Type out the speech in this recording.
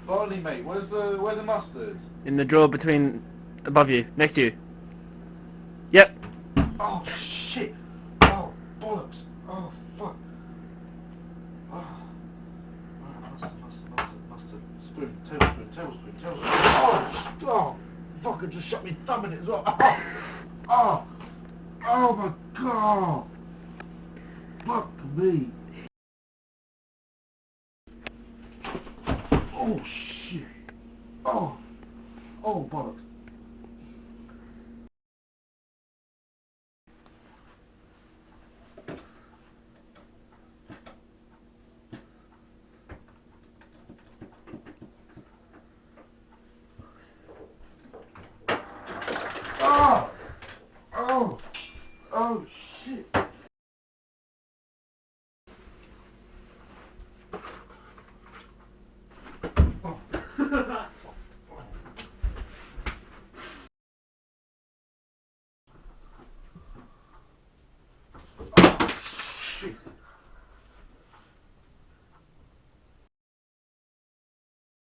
Barney, mate, where's the mustard? In the drawer between, above you, next to you. Yep. Oh shit! Oh bollocks! Oh fuck! Oh, mustard. Spoon, tablespoon. Oh, fuck! I just shot me thumb in it as well. Oh my god! Fuck me! Oh shit! Oh bollocks! Oh shit!